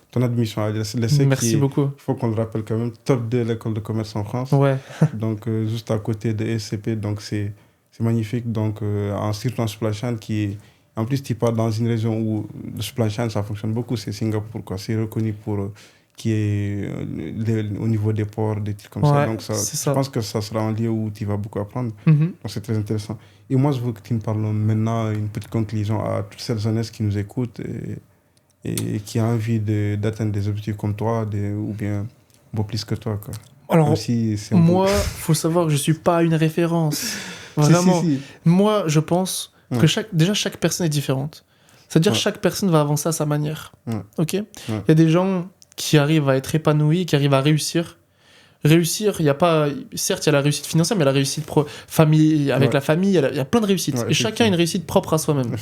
A: ton admission à l'ESSEC.
B: Merci beaucoup.
A: Il faut qu'on le rappelle quand même, top de l'école de commerce en France. Donc, juste à côté de SCP, donc c'est magnifique. Donc, surtout en supply chain, en plus, tu pars dans une région où le supply chain, ça fonctionne beaucoup. C'est Singapour, quoi. C'est reconnu pour qui est au niveau des ports, des trucs comme ça. Donc, je pense que ça sera un lieu où tu vas beaucoup apprendre. Donc, c'est très intéressant. Et moi, je veux que tu me parles maintenant une petite conclusion à toute cette jeunesse qui nous écoute et qui a envie d'atteindre des objectifs comme toi ou bien plus que toi, quoi.
B: Alors, moi, il faut savoir que je ne suis pas une référence. Vraiment. Si. Moi, je pense que chaque personne est différente. C'est-à-dire que chaque personne va avancer à sa manière. Ok ? Il y a des gens qui arrivent à être épanouis, qui arrivent à réussir. Réussir, il y a pas... Certes, il y a la réussite financière, mais il y a la réussite famille, avec la famille, il y a plein de réussites. Et chacun a une réussite propre à soi-même.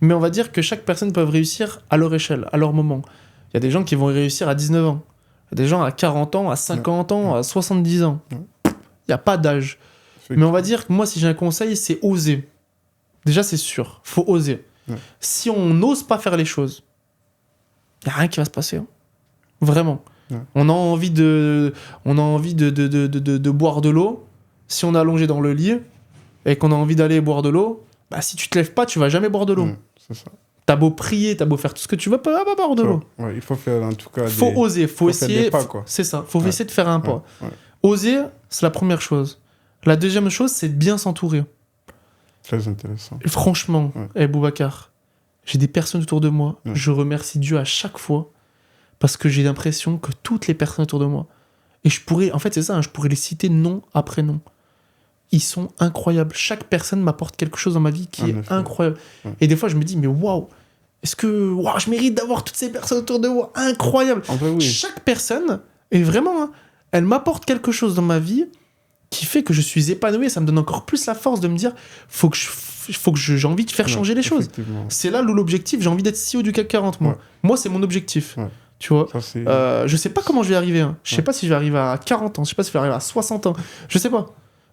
B: Mais on va dire que chaque personne peut réussir à leur échelle, à leur moment. Il y a des gens qui vont réussir à 19 ans. Il y a des gens à 40 ans, à 50 ans, à 70 ans. Il n'y a pas d'âge. Mais on va dire que moi, si j'ai un conseil, c'est oser. Déjà, c'est sûr. Il faut oser. Si on n'ose pas faire les choses, il n'y a rien qui va se passer. Vraiment. On a envie de boire de l'eau. Si on est allongé dans le lit et qu'on a envie d'aller boire de l'eau, bah, si tu te lèves pas, tu vas jamais boire de l'eau.
A: C'est ça.
B: T'as beau prier, t'as beau faire tout ce que tu veux, pas boire de l'eau.
A: Il faut faire en tout cas.
B: Faut oser, faut essayer.
A: Pas, quoi.
B: C'est ça. Faut essayer de faire un pas. Oser, c'est la première chose. La deuxième chose, c'est de bien s'entourer.
A: Très intéressant.
B: Et franchement, Boubacar, j'ai des personnes autour de moi. Je remercie Dieu à chaque fois. Parce que j'ai l'impression que toutes les personnes autour de moi, et je pourrais les citer nom après nom. Ils sont incroyables. Chaque personne m'apporte quelque chose dans ma vie qui est incroyable. Et des fois, je me dis, mais waouh, est-ce que je mérite d'avoir toutes ces personnes autour de moi? Incroyable. Chaque personne, et vraiment, elle m'apporte quelque chose dans ma vie qui fait que je suis épanoui. Ça me donne encore plus la force de me dire, j'ai envie de faire changer les choses. C'est là l'objectif. J'ai envie d'être CEO du CAC 40, moi. Moi, c'est mon objectif. Tu vois, je sais pas comment je vais arriver. Je sais pas si je vais arriver à 40 ans, je sais pas si je vais arriver à 60 ans, je sais pas.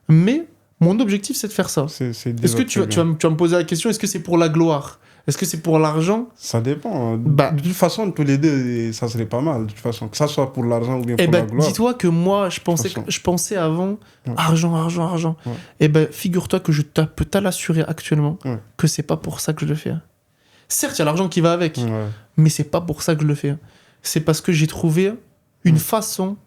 B: Mais mon objectif, c'est de faire ça. Est-ce que tu vas me poser la question, est-ce que c'est pour la gloire? Est-ce que c'est pour l'argent?
A: Ça dépend. De toute façon, tous les deux, ça serait pas mal. De toute façon, que ça soit pour l'argent ou bien pour la gloire.
B: Dis-toi que moi, je pensais avant argent. Et figure-toi que je peux t'assurer actuellement que c'est pas pour ça que je le fais. Certes, il y a l'argent qui va avec, mais c'est pas pour ça que je le fais. C'est parce que j'ai trouvé une façon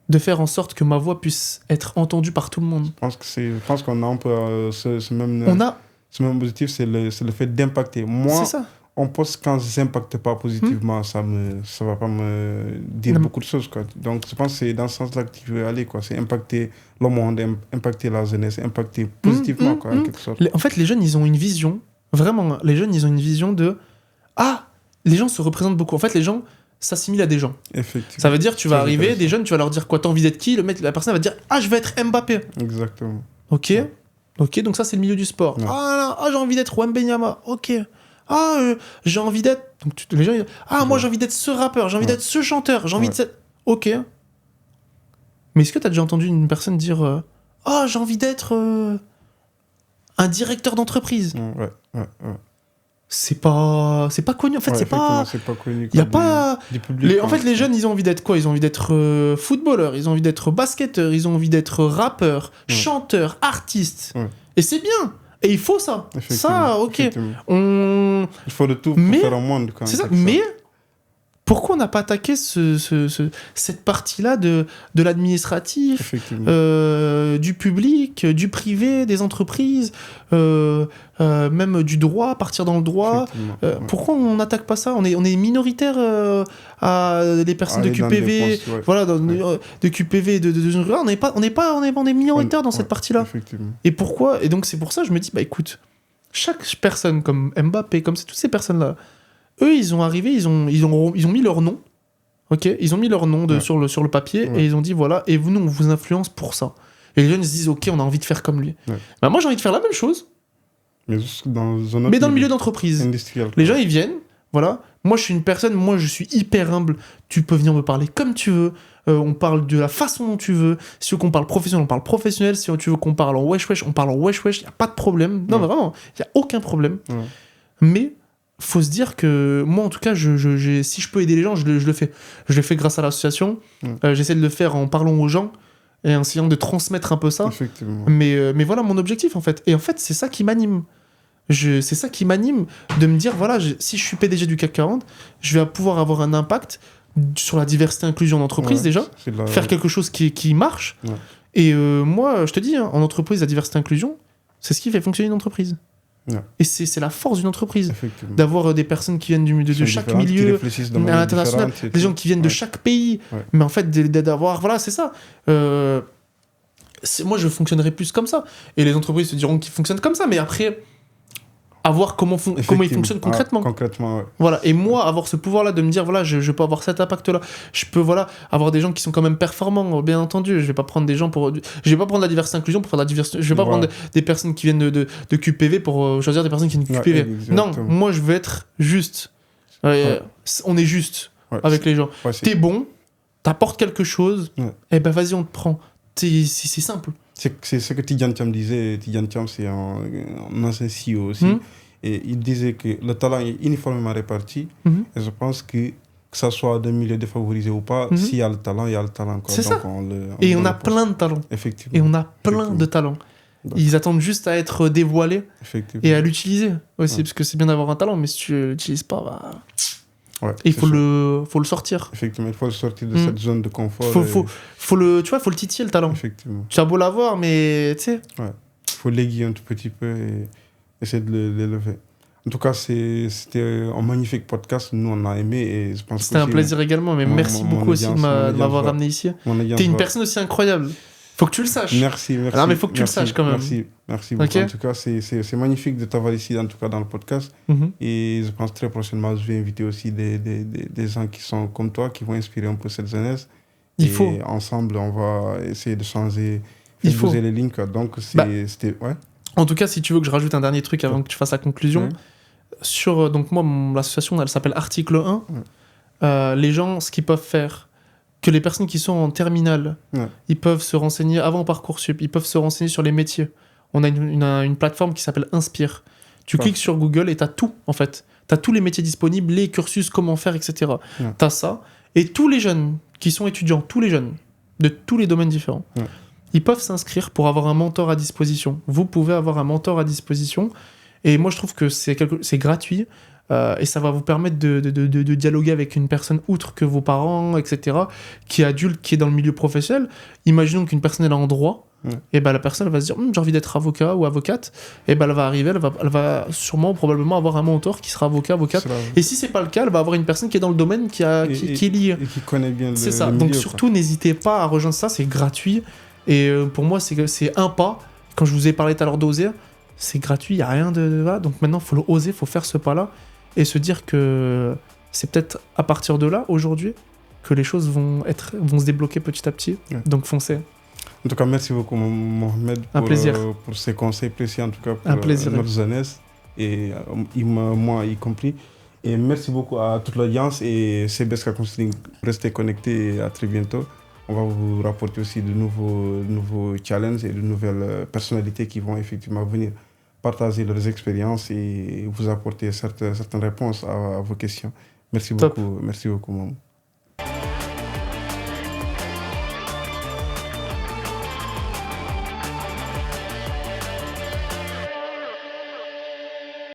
B: de faire en sorte que ma voix puisse être entendue par tout le monde.
A: Je pense qu'on a un peu ce même objectif, c'est le fait d'impacter. Moi,
B: c'est ça.
A: on pense quand je n'impacte pas positivement, ça va pas me dire beaucoup de choses, quoi. Donc, je pense que c'est dans ce sens-là que tu veux aller, quoi. C'est impacter le monde, impacter la jeunesse, impacter positivement, quoi, en quelque sorte.
B: En fait, les jeunes, ils ont une vision. Vraiment, les jeunes, ils ont une vision de... Ah, les gens se représentent beaucoup. En fait, les gens s'assimilent à des gens.
A: Effectivement.
B: Ça veut dire, tu vas arriver, des jeunes, tu vas leur dire quoi, t'as envie d'être qui? La personne va te dire, ah, je veux être Mbappé.
A: Exactement.
B: Ok. Ouais. Ok, donc ça, c'est le milieu du sport. Ouais. Ah, j'ai envie d'être Wembenyama. Ok. J'ai envie d'être... Donc, les gens, moi, j'ai envie d'être ce rappeur, j'ai envie d'être ce chanteur, j'ai envie de... Ok. Mais est-ce que t'as déjà entendu une personne dire, j'ai envie d'être un directeur d'entreprise?
A: Ouais.
B: C'est pas connu. En fait, c'est pas
A: connu.
B: Il y a pas. En fait, les jeunes, ils ont envie d'être quoi? Ils ont envie d'être footballeurs, ils ont envie d'être basketteurs, ils ont envie d'être rappeurs, chanteurs, artistes. Ouais. Et c'est bien. Et il faut ça. Ça, ok. Il
A: faut de tout pour faire un monde. Quand
B: c'est ça. Mais pourquoi on n'a pas attaqué cette partie-là de l'administratif, du public, du privé, des entreprises, même du droit, partir dans le droit Pourquoi on n'attaque pas ça? On est minoritaire à des personnes de QPV, de QPV, on est minoritaire dans cette partie-là. Et pourquoi? Et donc c'est pour ça que je me dis, écoute, chaque personne comme Mbappé, comme toutes ces personnes-là, eux, ils ont arrivé, ils ont mis leur nom, ok, ils ont mis leur nom sur le papier et ils ont dit voilà, et nous on vous influence pour ça. Et les jeunes se disent ok, on a envie de faire comme lui. Moi j'ai envie de faire la même chose, mais dans le milieu d'entreprise. Les gens ils viennent, voilà. Moi je suis une personne, je suis hyper humble. Tu peux venir me parler comme tu veux. On parle de la façon dont tu veux. Si tu veux qu'on parle professionnel, on parle professionnel. Si tu veux qu'on parle en wesh, on parle en wesh. Y a pas de problème. Non mais vraiment, y a aucun problème. Mais faut se dire que moi en tout cas si je peux aider les gens je le fais. Je le fais grâce à l'association. J'essaie de le faire en parlant aux gens et en essayant de transmettre un peu ça. Mais voilà mon objectif en fait. Et en fait c'est ça qui m'anime. C'est ça qui m'anime de me dire voilà, si je suis PDG du CAC 40, je vais pouvoir avoir un impact sur la diversité et inclusion d'entreprise déjà, faire quelque chose qui marche. Et moi je te dis en entreprise la diversité et inclusion c'est ce qui fait fonctionner une entreprise. Et c'est la force d'une entreprise d'avoir des personnes qui viennent de chaque milieu à l'international, des gens qui viennent de chaque pays, mais en fait d'avoir voilà c'est ça. Moi je fonctionnerai plus comme ça et les entreprises se diront qu'ils fonctionnent comme ça, mais après à voir comment ils fonctionnent concrètement. Voilà, et moi avoir ce pouvoir là de me dire voilà je peux avoir cet impact là, je peux avoir des gens qui sont quand même performants, bien entendu. Je vais pas prendre des gens je vais pas prendre la diversité inclusion pour faire la diversité, je vais pas prendre des personnes qui viennent de QPV pour choisir des personnes qui viennent de QPV. Non, moi je veux être juste. On est juste avec les gens. T'es bon, t'apportes quelque chose, et ben vas-y on te prend. C'est simple.
A: C'est ce que Tidjane Thiam disait. Tidjane Thiam, c'est un ancien CEO aussi. Et il disait que le talent est uniformément réparti. Et je pense que ça soit de milieu défavorisé ou pas, s'il y a le talent, il y a le talent.
B: C'est ça. Et on a plein de talents.
A: Effectivement.
B: Et on a plein de talents. Donc, ils attendent juste à être dévoilés et à l'utiliser aussi. Parce que c'est bien d'avoir un talent, mais si tu l'utilises pas, il faut le sortir.
A: Effectivement, il faut le sortir de cette zone de confort.
B: Faut le titiller, le talent.
A: Effectivement.
B: Tu as beau l'avoir, mais tu sais.
A: Il faut l'aiguiller un tout petit peu et essayer de l'élever. En tout cas, c'était un magnifique podcast. Nous, on a aimé et je pense que
B: c'était un plaisir également, mais merci beaucoup aussi de m'avoir ramené ici. T'es une personne aussi incroyable. Faut que tu le saches.
A: Merci.
B: Non, mais faut que tu le saches quand même.
A: Merci beaucoup. En tout cas, c'est magnifique de t'avoir ici, en tout cas dans le podcast. Et je pense très prochainement, je vais inviter aussi des gens qui sont comme toi, qui vont inspirer un peu cette jeunesse.
B: Il faut.
A: Ensemble, on va essayer de changer, bouger les lignes. Quoi. Donc, c'était... Ouais.
B: En tout cas, si tu veux que je rajoute un dernier truc avant que tu fasses la conclusion, donc moi, l'association, elle s'appelle Article 1. Les gens, ce qu'ils peuvent faire, que les personnes qui sont en terminale, ils peuvent se renseigner avant Parcoursup, ils peuvent se renseigner sur les métiers. On a une plateforme qui s'appelle Inspire. Tu cliques sur Google et t'as tout, en fait. T'as tous les métiers disponibles, les cursus, comment faire, etc. T'as ça. Et tous les jeunes qui sont étudiants, tous les jeunes, de tous les domaines différents, ils peuvent s'inscrire pour avoir un mentor à disposition. Vous pouvez avoir un mentor à disposition. Et moi, je trouve que c'est gratuit. Et ça va vous permettre de dialoguer avec une personne outre que vos parents, etc., qui est adulte, qui est dans le milieu professionnel. Imaginons qu'une personne est en droit, et ben la personne elle va se dire j'ai envie d'être avocat ou avocate, et ben elle va arriver, elle va sûrement probablement avoir un mentor qui sera avocat, avocate. Et si c'est pas le cas, elle va avoir une personne qui est dans le domaine qui est liée.
A: Et qui connaît bien le
B: C'est ça.
A: le milieu,
B: Donc
A: quoi.
B: surtout, n'hésitez pas à rejoindre ça, c'est gratuit. Et pour moi, c'est un pas. Quand je vous ai parlé tout à l'heure d'oser, c'est gratuit, il n'y a rien de... Voilà. Donc maintenant, il faut l'oser, il faut faire ce pas-là. Et se dire que c'est peut-être à partir de là, aujourd'hui, que les choses vont se débloquer petit à petit. Donc foncez.
A: En tout cas, merci beaucoup, Mohamed, pour ces conseils précis, en tout cas, pour notre jeunesse, et moi y compris. Et merci beaucoup à toute l'audience et CBSK Consulting. Restez connectés et à très bientôt. On va vous rapporter aussi de nouveaux challenges et de nouvelles personnalités qui vont effectivement venir partager leurs expériences et vous apporter certaines réponses à vos questions. Merci beaucoup, Mohamed.